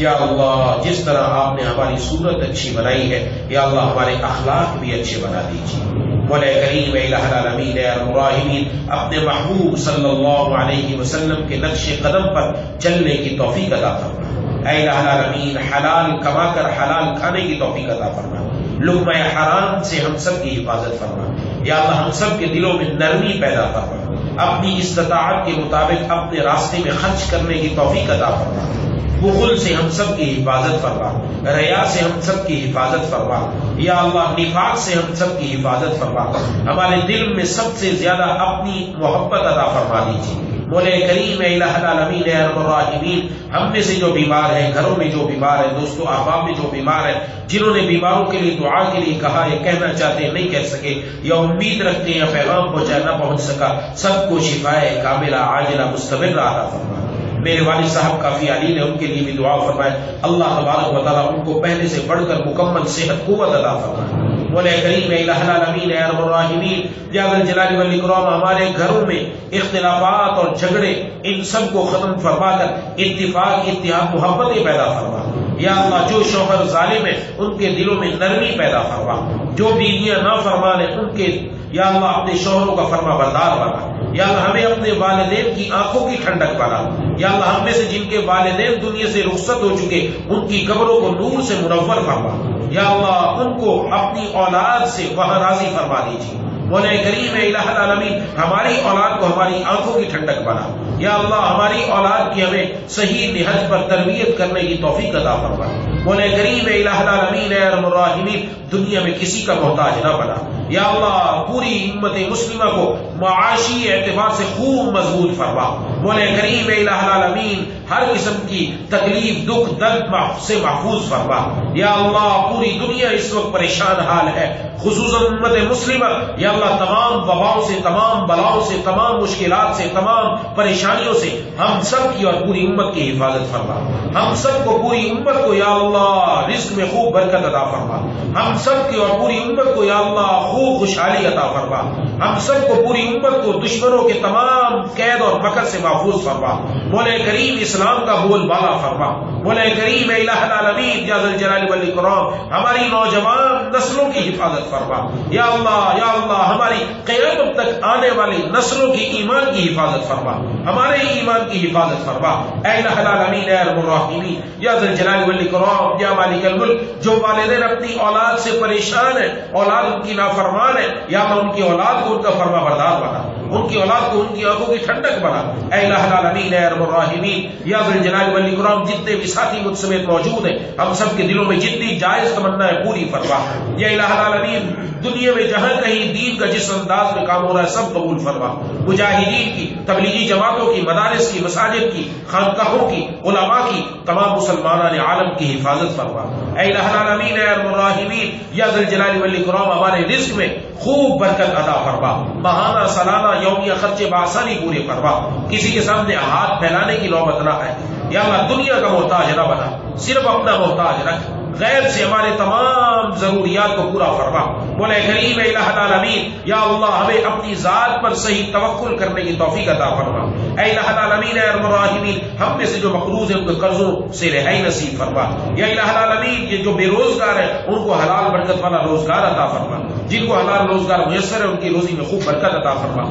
یا اللہ جس طرح آپ نے ہماری صورت اچھی بنائی ہے، یا اللہ ہمارے اخلاق بھی اچھے بنا دیجیے. مولا کریم اے الہ العالمین اے ارحم الراحمین اپنے محبوب صلی اللہ علیہ وسلم کے نقش قدم پر چلنے کی توفیق عطا فرما. اے الہ العالمین حلال کما کر حلال کھانے کی توفیق عطا فرما. لقمہ حرام سے ہم سب کی حفاظت فرما. یا اللہ ہم سب کے دلوں میں نرمی پیدا فرما. اپنی استطاعت کے مطابق اپنے راستے میں خرچ کرنے کی توفیق عطا فرما. بخل سے ہم سب کی حفاظت فرما. ریا سے ہم سب کی حفاظت فرما. یا اللہ نفاق سے ہم سب کی حفاظت فرما. ہمارے دل میں سب سے زیادہ اپنی محبت عطا فرما دیجیے. مولا کریم اے الہ العالمین اے ارحم الراحمین ہم میں سے جو بیمار ہیں، گھروں میں جو بیمار ہیں، دوستوں احباب میں جو بیمار ہیں، جنہوں نے بیماروں کے لیے دعا کے لیے کہا ہے، کہنا چاہتے ہیں نہیں کہہ سکے، یا امید رکھتے ہیں یا پیغام پہنچایا نہ پہنچ سکا، سب کو شفائے کاملہ عاجلہ مستمرہ عطا فرما. میرے والد صاحب کافی علی نے ان کے لیے بھی دعا فرمائے، اللہ تبارک و تعالیٰ ان کو پہلے سے بڑھ کر مکمل صحت قوت عطا فرمائے. مولا کریم اے الہ العالمین اے ارحم الراحمین یا ذا الجلال والاکرام ہمارے گھروں میں اختلافات اور جھگڑے ان سب کو ختم فرما کر اتفاق، اتحاد، محبتیں پیدا فرما. یا اللہ جو شوہر ظالم ہیں ان کے دلوں میں نرمی پیدا فرما. جو بیویاں نافرمان ہیں ان کے یا اللہ اپنے شوہروں کا فرما بردار بنا. یا اللہ ہمیں اپنے والدین کی آنکھوں کی ٹھنڈک بنا. یا اللہ ہم میں سے جن کے والدین دنیا سے رخصت ہو چکے ان کی قبروں کو نور سے منور فرما. یا اللہ ان کو اپنی اولاد سے وہاں راضی فرما دیجیے. مولا کریم الہ العالمین ہماری اولاد کو ہماری آنکھوں کی ٹھنڈک بنا. یا اللہ ہماری اولاد کی ہمیں صحیح نہج پر تربیت کرنے کی توفیق عطا فرما. مولا کریم الہ العالمین اے ارحم الراحمین دنیا میں کسی کا محتاج نہ بنا. یا اللہ پوری امت مسلمہ کو معاشی اعتبار سے خوب مضبوط فرما. مولا کریم الہ العالمین ہر قسم کی تکلیف دکھ درد سے محفوظ فرما. یا اللہ پوری دنیا اس وقت پریشان حال ہے خصوصاً امت مسلمہ. یا اللہ تمام وباؤں سے تمام بلاؤں سے تمام مشکلات سے تمام پریشانیوں سے ہم سب کی اور پوری امت کی حفاظت فرما. ہم سب کو پوری امت کو یا اللہ رزق میں خوب برکت عطا فرما. ہم سب کی اور پوری امت کو یا اللہ خوب خوشحالی عطا فرما. ہم سب کو پوری امت کو دشمنوں کے تمام قید اور مکر سے محفوظ فرما. مولا کریم اسلام کا بول بالا فرما. مولا کریم الہ العالمین یا ذی الجلال والاکرام ہماری نوجوان نسلوں کی حفاظت فرما. یا اللہ ہماری قیامت تک آنے والی نسلوں کی ایمان کی حفاظت فرما. ہمارے ایمان کی حفاظت فرما. اے الہ العالمین اے ارحم الراحمین یا ذی الجلال والاکرام یا مالک الملک جو والدین اپنی اولاد سے پریشان ہیں اولاد ان کی نافرمان ہے یا اللہ ان کی اولاد کو ان کا فرما بردار بنا. ان کی اولاد کو ان کی آنکھوں کی ٹھنڈک بنا. اے الہ العالمین اے ارحم الراحمین یا ذی الجلال والاکرام جتنے بھی ساتھی مجھ سمیت موجود ہیں ہم سب کے دلوں میں جتنی جائز تمنا ہے پوری فرما. یا الہ العالمین دنیا میں جہاں کہیں دین کا جس انداز میں کام ہو رہا ہے سب قبول فرما. مجاہدین کی تبلیغی جماعتوں کی مدارس کی مساجد کی خانقاہوں کی علماء کی تمام مسلمانان عالم کی حفاظت فرما. اے الہ العالمین اے ارحم الراحمین یا ذی الجلال والاکرام ہمارے رزق میں خوب برکت عطا فرما. ماہانہ سالانہ یومیہ خرچے بآسانی پورے فرما. کسی کے سامنے ہاتھ پھیلانے کی نوبت نہ آئے. یا اللہ دنیا کا محتاج نہ بنا صرف اپنا محتاج رکھ. غیر سے ہمارے تمام ضروریات کو پورا فرما. مولا کریم الہ العالمین یا اللہ ہمیں اپنی ذات پر صحیح توکل کرنے کی توفیق عطا فرما. اے الہ العالمین اے ارحم الراحمین ہم میں سے جو مقروض ہیں ان کے قرضوں سے رہائی نصیب فرما. یا الہ العالمین یہ جو بے روزگار ہیں ان کو حلال برکت والا روزگار عطا فرما. جن کو حلال روزگار میسر ہے ان کی روزی میں خوب برکت عطا فرما.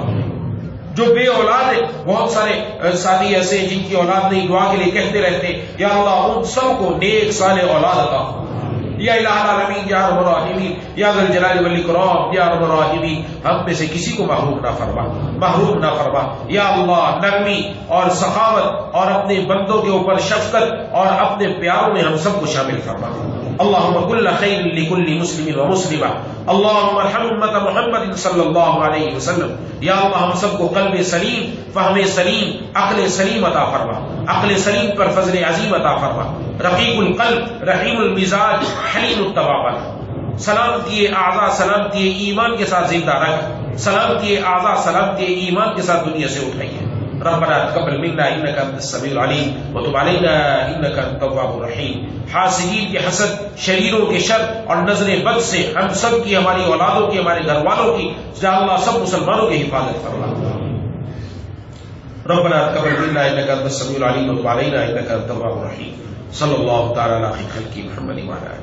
جو بے اولاد ہے بہت سارے ساتھی ایسے جن کی اولاد نہیں دعا کے لیے کہتے رہتے یا اللہ ان سب کو نیک صالح اولاد عطا. یا الہ العالمین یا ارحم الراحمین یا ذی الجلال والاکرام یا ارحم الراحمین ہم میں سے کسی کو محروم نہ فرما. یا اللہ نرمی اور سخاوت اور اپنے بندوں کے اوپر شفقت اور اپنے پیاروں میں ہم سب کو شامل فرما. اللهم كل خير لكل مسلم ومسلمة اللهم ارحم امة محمد صلی اللہ علیہ وسلم. یا اللہ ہم سب کو قلب سلیم فہم سلیم عقل سلیم عطا فرما. عقل سلیم پر فضل عظیم عطا فرما. رقیق القلب رحیم المزاج حلیم التوابع. سلامتی اعضاء سلامتی ایمان کے ساتھ زندہ رکھ. سلامتی اعضاء سلامتی ایمان کے ساتھ دنیا سے اٹھائیے. ربنا تقبل منا انك انت السميع العليم وتب علينا انك انت التواب الرحيم. حاسدین کے حسد شریروں کے شر اور نظر بد سے ہم سب کی ہماری اولادوں کی ہمارے گھر والوں کی یا اللہ سب مسلمانوں کی حفاظت فرما. ربنا تقبل منا انك انت السميع العليم وتب علينا انك انت التواب الرحيم. صلی اللہ تعالی علی خلق محمد وعلی آلہ.